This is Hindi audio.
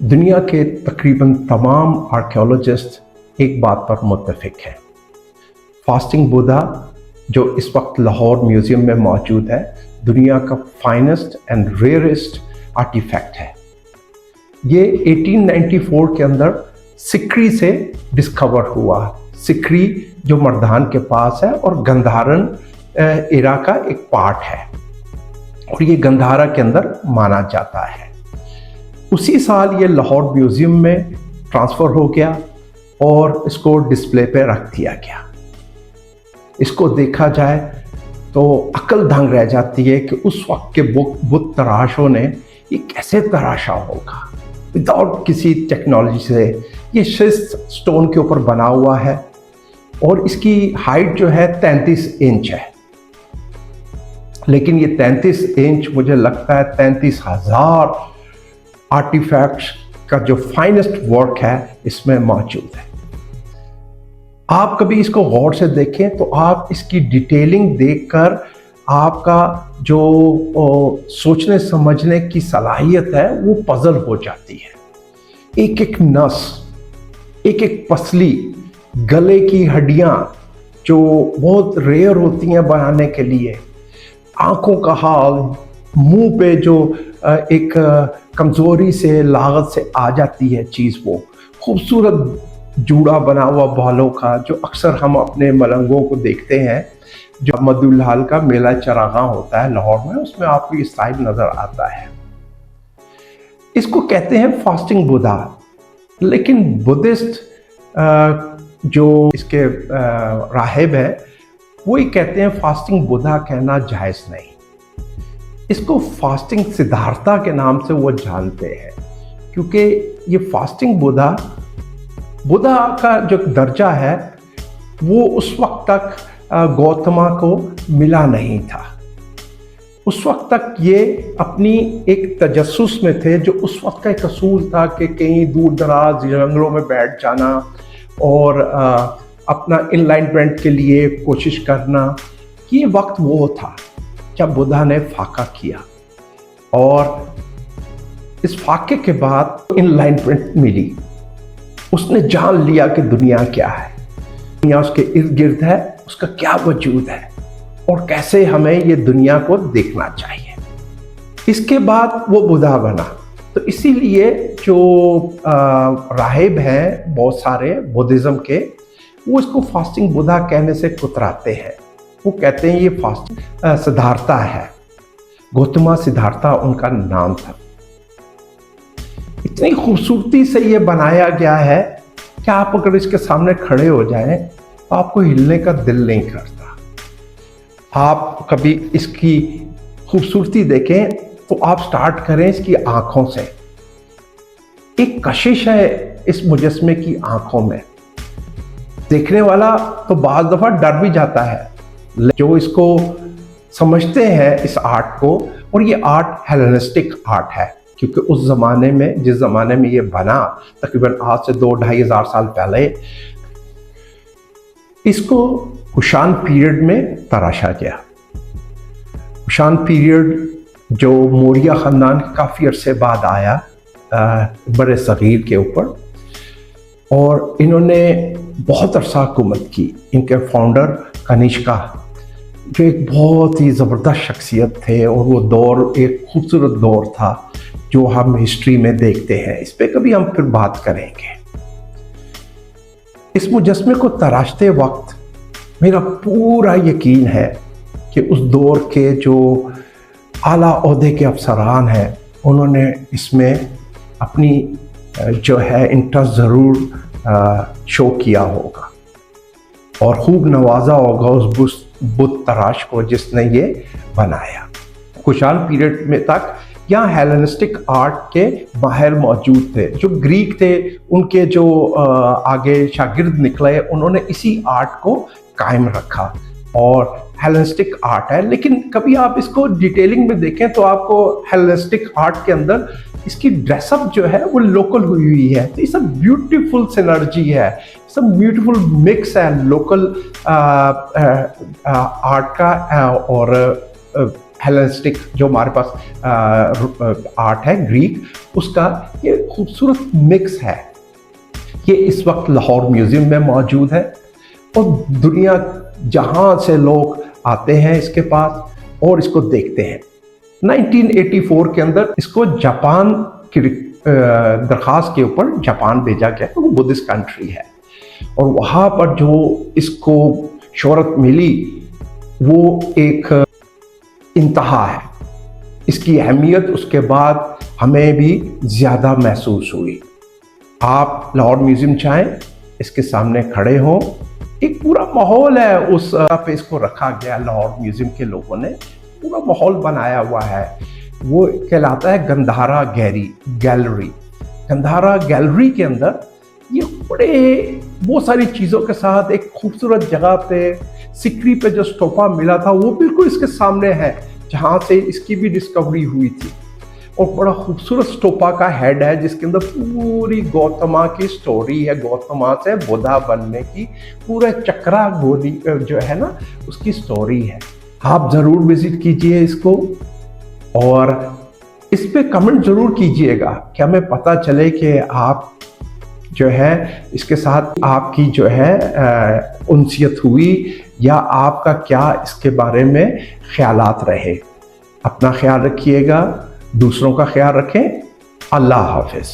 दुनिया के तकरीबन तमाम आर्कियोलॉजिस्ट एक बात पर मुत्तफिक हैं। फास्टिंग बुद्धा जो इस वक्त लाहौर म्यूज़ियम में मौजूद है, दुनिया का फाइनेस्ट एंड रेयरेस्ट आर्टिफैक्ट है। ये 1894 के अंदर सिक्री से डिस्कवर हुआ। सिक्री जो मर्दान के पास है और गंधारन एरा का एक पार्ट है और ये गंधारा के अंदर माना जाता है। उसी साल ये लाहौर म्यूज़ियम में ट्रांसफ़र हो गया और इसको डिस्प्ले पे रख दिया गया। इसको देखा जाए तो अक्ल दंग रह जाती है कि उस वक्त के बुत तराशों ने ये कैसे तराशा होगा विदाउट किसी टेक्नोलॉजी से। ये शिस्ट स्टोन के ऊपर बना हुआ है और इसकी हाइट जो है 33 इंच है, लेकिन ये 33 इंच मुझे लगता है 33,000 आर्टिफैक्ट्स का जो फाइनेस्ट वर्क है इसमें मौजूद है। आप कभी इसको गौर से देखें तो आप इसकी डिटेलिंग देखकर आपका जो सोचने समझने की सलाहियत है वो पजल हो जाती है। एक एक नस, एक एक पसली, गले की हड्डियां जो बहुत रेयर होती हैं बनाने के लिए, आंखों का हाल, मुंह पे जो एक कमज़ोरी से लागत से आ जाती है चीज़, वो खूबसूरत जूड़ा बना हुआ बालों का जो अक्सर हम अपने मलंगों को देखते हैं। जो मदुल्लाल का मेला चरागाह होता है लाहौर में, उसमें आपको ये स्टाइल नज़र आता है। इसको कहते हैं फास्टिंग बुद्धा, लेकिन बुद्धिस्ट जो इसके राहिब हैं वो ये कहते हैं फास्टिंग बुद्धा कहना जायज़ नहीं। इसको फास्टिंग सिद्धार्था के नाम से वो जानते हैं, क्योंकि ये फास्टिंग बुद्धा का जो दर्जा है वो उस वक्त तक गौतमा को मिला नहीं था। उस वक्त तक ये अपनी एक तजस्सुस में थे, जो उस वक्त का एक असूल था कि कहीं दूर दराज जंगलों में बैठ जाना और अपना इनलाइनमेंट के लिए कोशिश करना। ये वक्त वो था जब बुद्धा ने फाका किया और इस फाके के बाद इनलाइनमेंट मिली। उसने जान लिया कि दुनिया क्या है, दुनिया उसके इर्द गिर्द है, उसका क्या वजूद है और कैसे हमें ये दुनिया को देखना चाहिए। इसके बाद वो बुद्धा बना। तो इसीलिए जो राहिब हैं बहुत सारे बुद्धिज़्म के, वो इसको फास्टिंग बुद्धा कहने से कुतराते हैं। वो कहते हैं ये फास्टिंग सिद्धार्था है। गौतमा सिद्धार्था उनका नाम था। इतनी खूबसूरती से ये बनाया गया है कि आप अगर इसके सामने खड़े हो जाएं तो आपको हिलने का दिल नहीं करता। आप कभी इसकी खूबसूरती देखें तो आप स्टार्ट करें इसकी आंखों से। एक कशिश है इस मुजस्मे की आंखों में। देखने वाला तो बाज़ दफ़ा डर भी जाता है, जो इसको समझते हैं इस आर्ट को। और ये आर्ट हेलेनिस्टिक आर्ट है, क्योंकि उस ज़माने में, जिस ज़माने में ये बना, तकरीबन आज से 2-2.5 हज़ार साल पहले, इसको कुषाण पीरियड में तराशा गया। कुषाण पीरियड जो मौर्य ख़ानदान काफ़ी अरसे बाद आया बड़े सग़ीर के ऊपर, और इन्होंने बहुत अरसा हुकूमत की। इनके फाउंडर कनिष्का जो एक बहुत ही ज़बरदस्त शख्सियत थे, और वो दौर एक खूबसूरत दौर था जो हम हिस्ट्री में देखते हैं। इस पे कभी हम फिर बात करेंगे। इस मुजस्मे को तराशते वक्त मेरा पूरा यकीन है कि उस दौर के जो आला ओहदे के अफसरान हैं, उन्होंने इसमें अपनी जो है इंटरेस्ट ज़रूर शो किया होगा और खूब नवाजा होगा उस बुत तराश को जिसने ये बनाया। कुषाण पीरियड में तक यहाँ हेलेनिस्टिक आर्ट के माहिर मौजूद थे। जो ग्रीक थे उनके जो आगे शागिर्द निकले, उन्होंने इसी आर्ट को कायम रखा और हेलेनिस्टिक आर्ट है। लेकिन कभी आप इसको डिटेलिंग में देखें तो आपको हेलेनिस्टिक आर्ट के अंदर इसकी ड्रेसअप जो है वो लोकल हुई है। तो ये सब ब्यूटीफुल सिनर्जी है, सब ब्यूटीफुल मिक्स है लोकल आर्ट का और हेलेनिस्टिक जो हमारे पास आर्ट है ग्रीक, उसका ये खूबसूरत मिक्स है। ये इस वक्त लाहौर म्यूजियम में मौजूद है और दुनिया जहां से लोग आते हैं इसके पास और इसको देखते हैं। 1984 के अंदर इसको जापान की दरखास्त के ऊपर जापान भेजा गया, वो बुद्धिस्ट कंट्री है, और वहाँ पर जो इसको शोहरत मिली वो एक इंतहा है। इसकी अहमियत उसके बाद हमें भी ज़्यादा महसूस हुई। आप लाहौर म्यूज़ियम चाहें, इसके सामने खड़े हों, एक पूरा माहौल है उस पे इसको रखा गया। लाहौर म्यूज़ियम के लोगों ने पूरा माहौल बनाया हुआ है। वो कहलाता है गंधारा गैलरी। गंधारा गैलरी के अंदर ये बड़े बहुत सारी चीज़ों के साथ एक खूबसूरत जगह पे सिकरी पे जो स्टोपा मिला था वो बिल्कुल इसके सामने है, जहाँ से इसकी भी डिस्कवरी हुई थी। और बड़ा खूबसूरत स्टोपा का हेड है जिसके अंदर पूरी गौतमा की स्टोरी है, गौतमा से बुद्धा बनने की पूरा चक्रा गोली जो है ना उसकी स्टोरी है। आप ज़रूर विजिट कीजिए इसको और इस पे कमेंट ज़रूर कीजिएगा कि हमें पता चले कि आप जो है इसके साथ आपकी जो है उनसियत हुई या आपका क्या इसके बारे में ख्यालात रहे। अपना ख्याल रखिएगा, दूसरों का ख्याल रखें। अल्लाह हाफिज़।